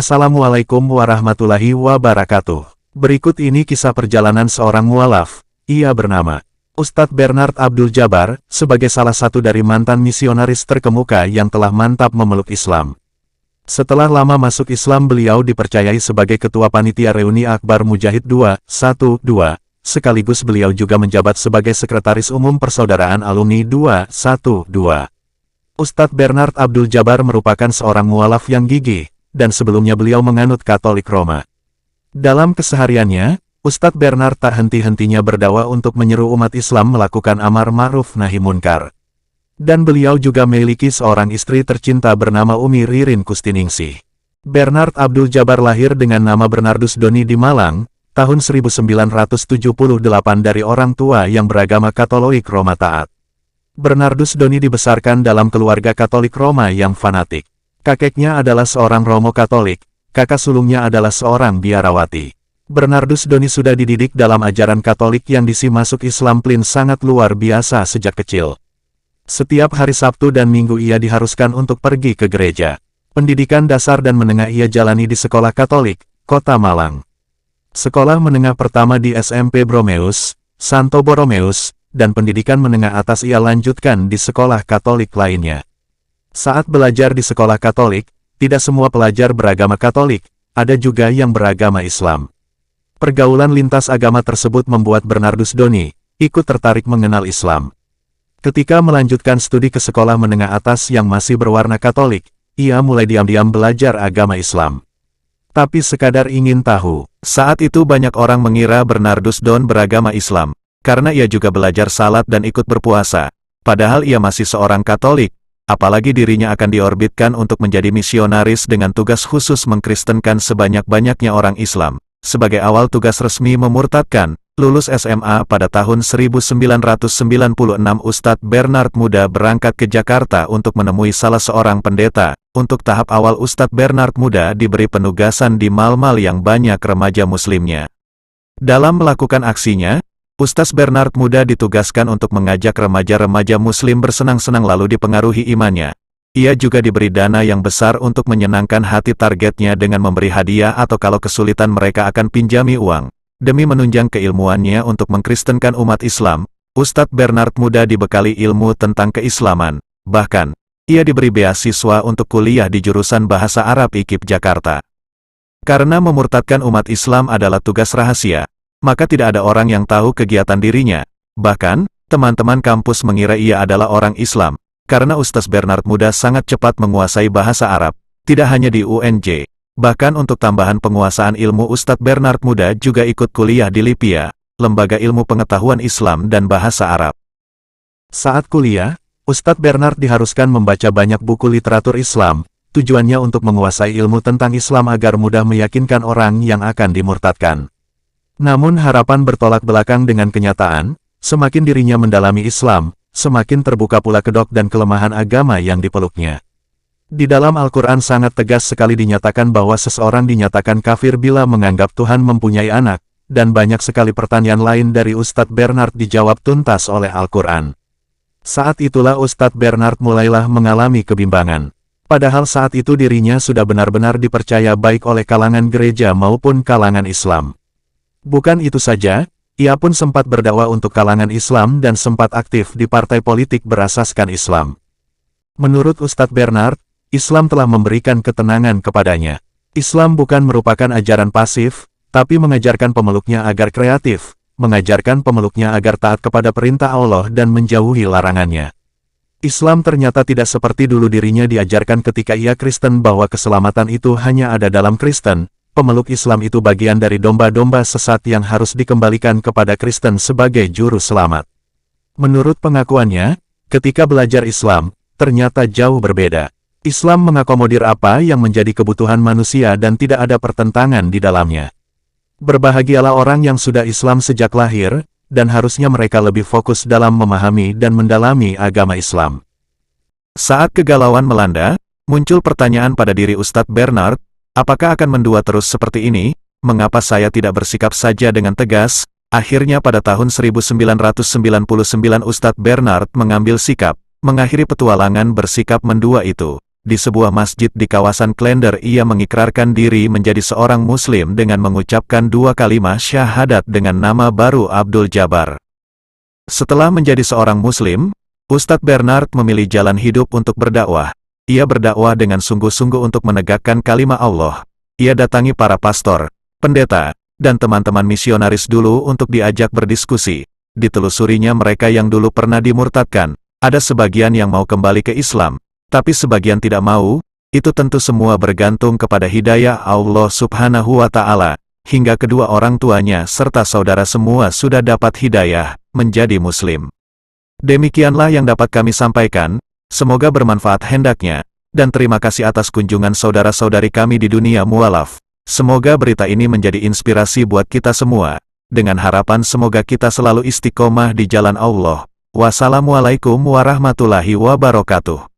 Assalamualaikum warahmatullahi wabarakatuh. Berikut ini kisah perjalanan seorang mualaf. Ia bernama Ustadz Bernard Abdul Jabbar, sebagai salah satu dari mantan misionaris terkemuka yang telah mantap memeluk Islam. Setelah lama masuk Islam, beliau dipercayai sebagai Ketua Panitia Reuni Akbar Mujahid 212, sekaligus beliau juga menjabat sebagai Sekretaris Umum Persaudaraan Alumni 212. Ustadz Bernard Abdul Jabbar merupakan seorang mualaf yang gigih, dan sebelumnya beliau menganut Katolik Roma. Dalam kesehariannya, Ustadz Bernard tak henti-hentinya berdakwah untuk menyeru umat Islam melakukan amar ma'ruf nahi munkar. Dan beliau juga memiliki seorang istri tercinta bernama Umi Ririn Kustiningsih. Bernard Abdul Jabbar lahir dengan nama Bernardus Doni di Malang, tahun 1978 dari orang tua yang beragama Katolik Roma taat. Bernardus Doni dibesarkan dalam keluarga Katolik Roma yang fanatik. Kakeknya adalah seorang Romo Katolik, kakak sulungnya adalah seorang biarawati. Bernardus Doni sudah dididik dalam ajaran Katolik yang masuk Islam plin sangat luar biasa sejak kecil. Setiap hari Sabtu dan Minggu ia diharuskan untuk pergi ke gereja. Pendidikan dasar dan menengah ia jalani di Sekolah Katolik, Kota Malang. Sekolah menengah pertama di SMP Bromeus, Santo Boromeus, dan pendidikan menengah atas ia lanjutkan di sekolah Katolik lainnya. Saat belajar di sekolah Katolik, tidak semua pelajar beragama Katolik, ada juga yang beragama Islam. Pergaulan lintas agama tersebut membuat Bernardus Doni ikut tertarik mengenal Islam. Ketika melanjutkan studi ke sekolah menengah atas yang masih berwarna Katolik, ia mulai diam-diam belajar agama Islam. Tapi sekadar ingin tahu, saat itu banyak orang mengira Bernardus Don beragama Islam, karena ia juga belajar salat dan ikut berpuasa. Padahal ia masih seorang Katolik, apalagi dirinya akan diorbitkan untuk menjadi misionaris dengan tugas khusus mengkristenkan sebanyak-banyaknya orang Islam. Sebagai awal tugas resmi memurtadkan, lulus SMA pada tahun 1996 Ustadz Bernard Muda berangkat ke Jakarta untuk menemui salah seorang pendeta. Untuk tahap awal Ustadz Bernard Muda diberi penugasan di mal-mal yang banyak remaja muslimnya. Dalam melakukan aksinya, Ustadz Bernard Muda ditugaskan untuk mengajak remaja-remaja muslim bersenang-senang lalu dipengaruhi imannya. Ia juga diberi dana yang besar untuk menyenangkan hati targetnya dengan memberi hadiah atau kalau kesulitan mereka akan pinjami uang. Demi menunjang keilmuannya untuk mengkristenkan umat Islam, Ustadz Bernard Muda dibekali ilmu tentang keislaman. Bahkan, ia diberi beasiswa untuk kuliah di jurusan Bahasa Arab IKIP Jakarta. Karena memurtadkan umat Islam adalah tugas rahasia, maka tidak ada orang yang tahu kegiatan dirinya. Bahkan, teman-teman kampus mengira ia adalah orang Islam, karena Ustadz Bernard Muda sangat cepat menguasai bahasa Arab, tidak hanya di UNJ. Bahkan untuk tambahan penguasaan ilmu, Ustadz Bernard Muda juga ikut kuliah di LIPIA, Lembaga Ilmu Pengetahuan Islam dan Bahasa Arab. Saat kuliah, Ustadz Bernard diharuskan membaca banyak buku literatur Islam, tujuannya untuk menguasai ilmu tentang Islam agar mudah meyakinkan orang yang akan dimurtadkan. Namun harapan bertolak belakang dengan kenyataan, semakin dirinya mendalami Islam, semakin terbuka pula kedok dan kelemahan agama yang dipeluknya. Di dalam Al-Quran sangat tegas sekali dinyatakan bahwa seseorang dinyatakan kafir bila menganggap Tuhan mempunyai anak, dan banyak sekali pertanyaan lain dari Ustadz Bernard dijawab tuntas oleh Al-Quran. Saat itulah Ustadz Bernard mulailah mengalami kebimbangan. Padahal saat itu dirinya sudah benar-benar dipercaya baik oleh kalangan gereja maupun kalangan Islam. Bukan itu saja, ia pun sempat berdakwah untuk kalangan Islam dan sempat aktif di partai politik berasaskan Islam. Menurut Ustadz Bernard, Islam telah memberikan ketenangan kepadanya. Islam bukan merupakan ajaran pasif, tapi mengajarkan pemeluknya agar kreatif, mengajarkan pemeluknya agar taat kepada perintah Allah dan menjauhi larangannya. Islam ternyata tidak seperti dulu dirinya diajarkan ketika ia Kristen bahwa keselamatan itu hanya ada dalam Kristen. Pemeluk Islam itu bagian dari domba-domba sesat yang harus dikembalikan kepada Kristen sebagai juru selamat. Menurut pengakuannya, ketika belajar Islam, ternyata jauh berbeda. Islam mengakomodir apa yang menjadi kebutuhan manusia dan tidak ada pertentangan di dalamnya. Berbahagialah orang yang sudah Islam sejak lahir, dan harusnya mereka lebih fokus dalam memahami dan mendalami agama Islam. Saat kegalauan melanda, muncul pertanyaan pada diri Ustadz Bernard, apakah akan mendua terus seperti ini? Mengapa saya tidak bersikap saja dengan tegas? Akhirnya pada tahun 1999 Ustadz Bernard mengambil sikap, mengakhiri petualangan bersikap mendua itu. Di sebuah masjid di kawasan Klender ia mengikrarkan diri menjadi seorang muslim dengan mengucapkan 2 kalimat syahadat dengan nama baru Abdul Jabbar. Setelah menjadi seorang muslim, Ustadz Bernard memilih jalan hidup untuk berdakwah. Ia berdakwah dengan sungguh-sungguh untuk menegakkan kalimat Allah. Ia datangi para pastor, pendeta, dan teman-teman misionaris dulu untuk diajak berdiskusi. Ditelusurinya mereka yang dulu pernah dimurtadkan. Ada sebagian yang mau kembali ke Islam, tapi sebagian tidak mau. Itu tentu semua bergantung kepada hidayah Allah Subhanahu wa Ta'ala. Hingga kedua orang tuanya serta saudara semua sudah dapat hidayah menjadi muslim. Demikianlah yang dapat kami sampaikan. Semoga bermanfaat hendaknya, dan terima kasih atas kunjungan saudara-saudari kami di dunia mualaf. Semoga berita ini menjadi inspirasi buat kita semua, dengan harapan semoga kita selalu istiqomah di jalan Allah. Wassalamualaikum warahmatullahi wabarakatuh.